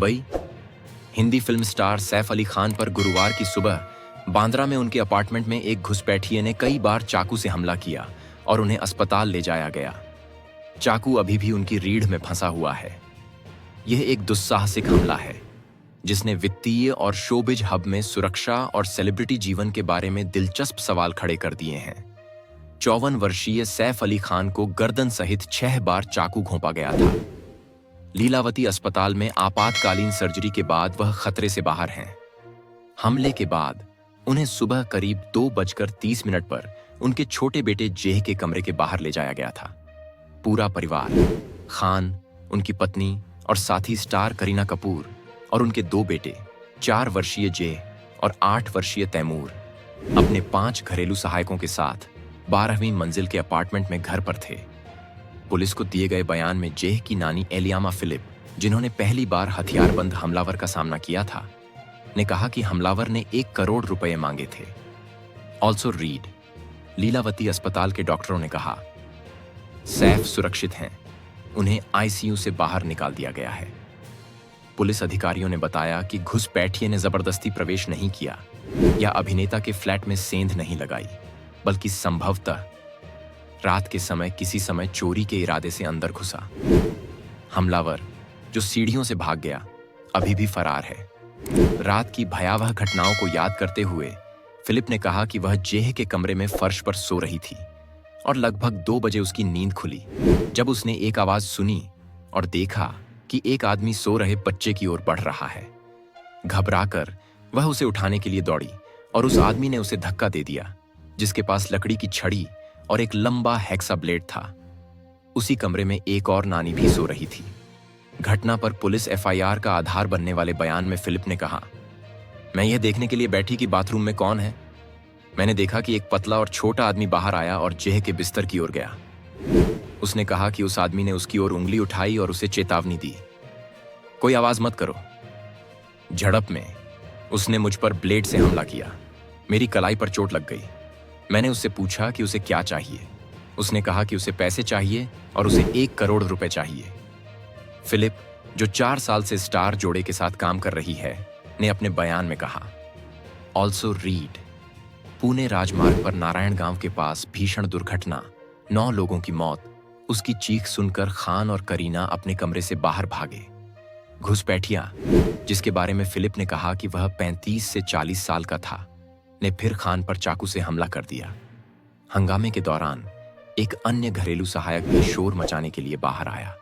Mumbai. Hindi film star Saif Ali Khan पर गुरुवार की सुबह बांद्रा में उनके अपार्टमेंट में एक घुसपैठिए ने कई बार चाकू से हमला किया और उन्हें अस्पताल ले जाया गया। चाकू अभी भी उनकी रीढ़ में फंसा हुआ है। यह एक दुस्साहसिक हमला है जिसने वित्तीय और शोबिज हब में सुरक्षा और सेलिब्रिटी जीवन के बारे में दिलचस्प सवाल खड़े कर दिए हैं। 54 वर्षीय सैफ अली खान को गर्दन सहित 6 बार चाकू घोंपा गया था। लीलावती अस्पताल में आपातकालीन सर्जरी के बाद वह खतरे से बाहर हैं। हमले के बाद उन्हें सुबह करीब 2:30 पर उनके छोटे बेटे जेह के कमरे के बाहर ले जाया गया था। पूरा परिवार, खान, उनकी पत्नी और साथी स्टार करीना कपूर और उनके 2 बेटे, 4 वर्षीय जेह और 8 वर्षीय तैमूर, अपने 5 घरेलू सहायकों के साथ 12वीं मंजिल के अपार्टमेंट में घर पर थे। पुलिस को दिए गए बयान में जेह की नानी एलियामा फिलिप, जिन्होंने पहली बार हथियारबंद हमलावर का सामना किया था, ने कहा कि हमलावर ने 1 करोड़ रुपए मांगे थे। ऑल्सो रीड, लीलावती अस्पताल के डॉक्टरों ने कहा, सैफ सुरक्षित हैं, उन्हें आईसीयू से बाहर निकाल दिया गया है। पुलिस अधिकारियों ने बताया कि घुसपैठिए ने जबरदस्ती प्रवेश नहीं किया या अभिनेता के फ्लैट में सेंध नहीं लगाई, बल्कि संभवतः रात के समय किसी समय चोरी के इरादे से अंदर घुसा। हमलावर, जो सीढ़ियों से भाग गया, अभी भी फरार है। रात की भयावह घटनाओं को याद करते हुए फिलिप ने कहा कि वह जेह के कमरे में फर्श पर सो रही थी और लगभग 2 बजे उसकी नींद खुली जब उसने एक आवाज सुनी और देखा कि एक आदमी सो रहे बच्चे की ओर बढ़ रहा है। घबराकर वह उसे उठाने के लिए दौड़ी और उस आदमी ने उसे धक्का दे दिया, जिसके पास लकड़ी की छड़ी और एक लंबा हेक्सा ब्लेड था। उसी कमरे में एक और नानी भी सो रही थी। घटना पर पुलिस एफआईआर का आधार बनने वाले बयान में फिलिप ने कहा, मैं यह देखने के लिए बैठी कि बाथरूम में कौन है। मैंने देखा कि एक पतला और छोटा आदमी बाहर आया और जेह के बिस्तर की ओर गया। उसने कहा कि उस आदमी ने उसकी ओर उंगली उठाई और उसे चेतावनी दी, कोई आवाज मत करो। झड़प में उसने मुझ पर ब्लेड से हमला किया। मेरी कलाई पर चोट लग गई। मैंने उससे पूछा कि उसे क्या चाहिए। उसने कहा कि उसे पैसे चाहिए और उसे 1 करोड़ रुपए चाहिए। फिलिप, जो 4 साल से स्टार जोड़े के साथ काम कर रही है, ने अपने बयान में कहा, ऑल्सो रीड, पुणे राजमार्ग पर नारायण गांव के पास भीषण दुर्घटना, 9 लोगों की मौत। उसकी चीख सुनकर खान और करीना अपने कमरे से बाहर भागे। घुसपैठिया, जिसके बारे में फिलिप ने कहा कि वह 35 से 40 साल का था, ने फिर खान पर चाकू से हमला कर दिया। हंगामे के दौरान एक अन्य घरेलू सहायक भी शोर मचाने के लिए बाहर आया।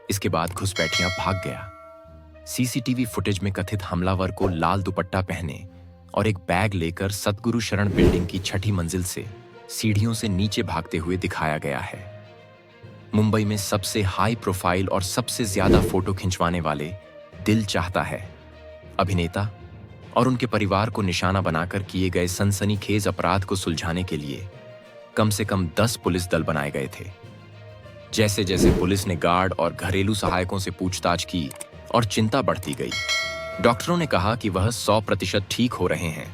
इसके बाद घुसपैठिया भाग गया। सीसीटीवी फुटेज में कथित हमलावर को लाल दुपट्टा पहने और एक बैग लेकर सतगुरु शरण बिल्डिंग की 6ठी मंजिल से सीढ़ियों से नीचे भागते हुए दिखाया गया है। मुंबई में सबसे हाई प्रोफाइल और सबसे ज्यादा फोटो खिंचवाने वाले दिल चाहता है अभिनेता और उनके परिवार को निशाना बनाकर किए गए सनसनीखेज अपराध को सुलझाने के लिए कम से कम 10 पुलिस दल बनाए गए थे। जैसे जैसे पुलिस ने गार्ड और घरेलू सहायकों से पूछताछ की और चिंता बढ़ती गई, डॉक्टरों ने कहा कि वह 100% ठीक हो रहे हैं।